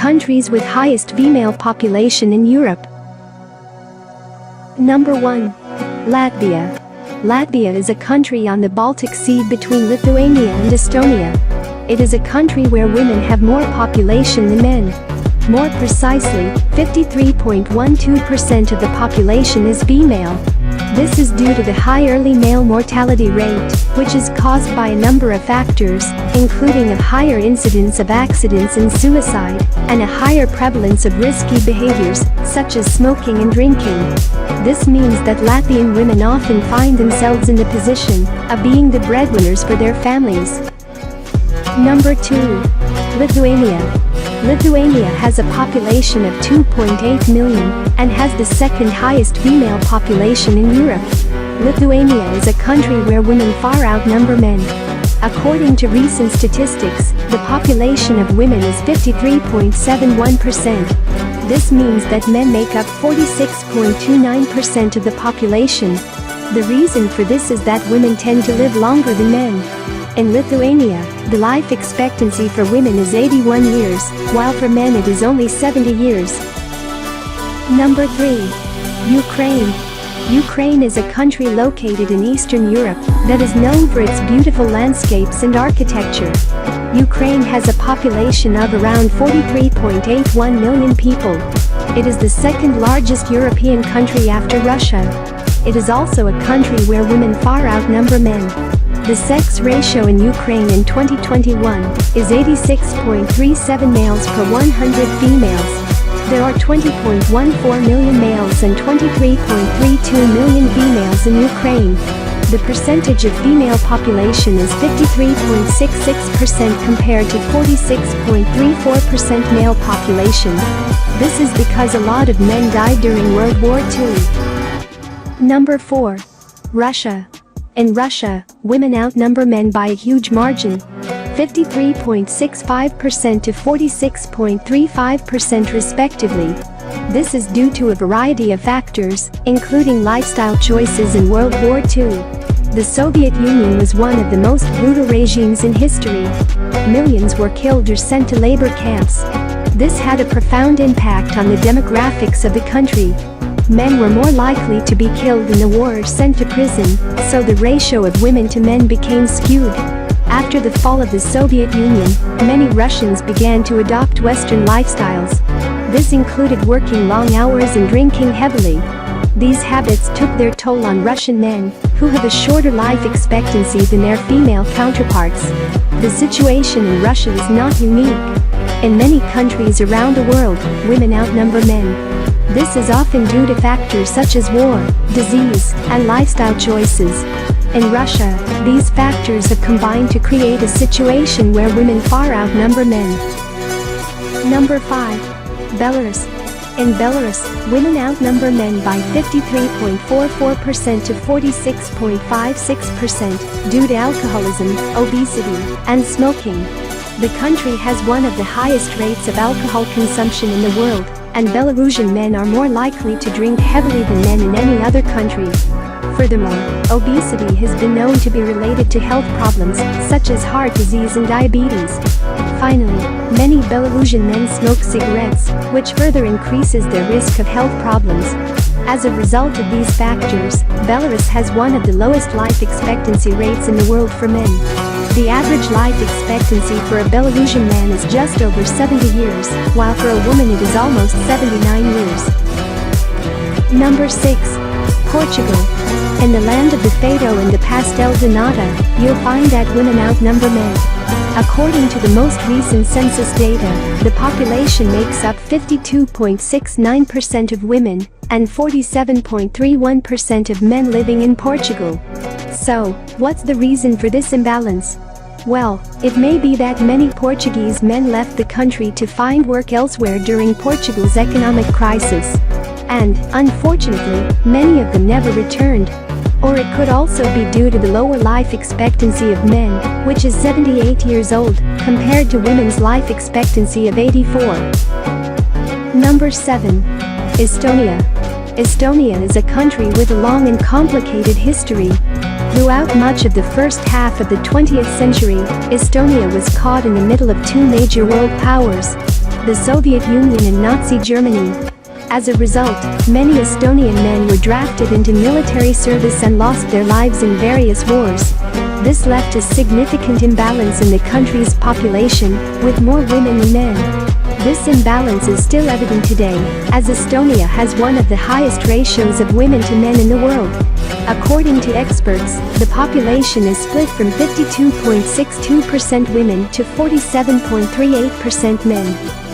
countries with highest female population in Europe. Number 1. Latvia. Latvia is a country on the Baltic Sea between Lithuania and Estonia. It is a country where women have more population than men. More precisely, 53.12% of the population is female. This is due to the high early male mortality rate, which is caused by a number of factors, including a higher incidence of accidents and suicide, and a higher prevalence of risky behaviors, such as smoking and drinking. This means that Latvian women often find themselves in the position of being the breadwinners for their families. Number 2. Lithuania. Lithuania has a population of 2.8 million and has the second highest female population in Europe. Lithuania is a country where women far outnumber men. According to recent statistics, the population of women is 53.71%. This means that men make up 46.29% of the population. The reason for this is that women tend to live longer than men. In Lithuania, the life expectancy for women is 81 years, while for men it is only 70 years. Number 3. Ukraine. Ukraine is a country located in Eastern Europe that is known for its beautiful landscapes and architecture. Ukraine has a population of around 43.81 million people. It is the second largest European country after Russia. It is also a country where women far outnumber men. The sex ratio in Ukraine in 2021 is 86.37 males per 100 females. There are 20.14 million males and 23.32 million females in Ukraine. The percentage of female population is 53.66% compared to 46.34% male population. This is because a lot of men died during World War II. Number 4. Russia. In Russia, women outnumber men by a huge margin, 53.65% to 46.35% respectively. This is due to a variety of factors, including lifestyle choices in World War II. The Soviet Union was one of the most brutal regimes in history. Millions were killed or sent to labor camps. This had a profound impact on the demographics of the country. Men were more likely to be killed in the war or sent to prison, so the ratio of women to men became skewed. After the fall of the Soviet Union, many Russians began to adopt Western lifestyles. This included working long hours and drinking heavily. These habits took their toll on Russian men, who have a shorter life expectancy than their female counterparts. The situation in Russia is not unique. In many countries around the world, women outnumber men. This is often due to factors such as war, disease, and lifestyle choices. In Russia, these factors have combined to create a situation where women far outnumber men. Number 5. Belarus. In Belarus, women outnumber men by 53.44% to 46.56% due to alcoholism, obesity, and smoking. The country has one of the highest rates of alcohol consumption in the world, and Belarusian men are more likely to drink heavily than men in any other country. Furthermore, obesity has been known to be related to health problems, such as heart disease and diabetes. Finally, many Belarusian men smoke cigarettes, which further increases their risk of health problems. As a result of these factors, Belarus has one of the lowest life expectancy rates in the world for men. The average life expectancy for a Belarusian man is just over 70 years, while for a woman it is almost 79 years. Number 6. Portugal. In the land of the fado and the pastel de nata, you'll find that women outnumber men. According to the most recent census data, the population makes up 52.69% of women and 47.31% of men living in Portugal. So, what's the reason for this imbalance? Well, it may be that many Portuguese men left the country to find work elsewhere during Portugal's economic crisis. And, unfortunately, many of them never returned. Or it could also be due to the lower life expectancy of men, which is 78 years old, compared to women's life expectancy of 84. Number 7. Estonia. Estonia is a country with a long and complicated history. Throughout much of the first half of the 20th century, Estonia was caught in the middle of two major world powers. the Soviet Union and Nazi Germany. As a result, many Estonian men were drafted into military service and lost their lives in various wars. This left a significant imbalance in the country's population, with more women than men. This imbalance is still evident today, as Estonia has one of the highest ratios of women to men in the world. According to experts, the population is split from 52.62% women to 47.38% men.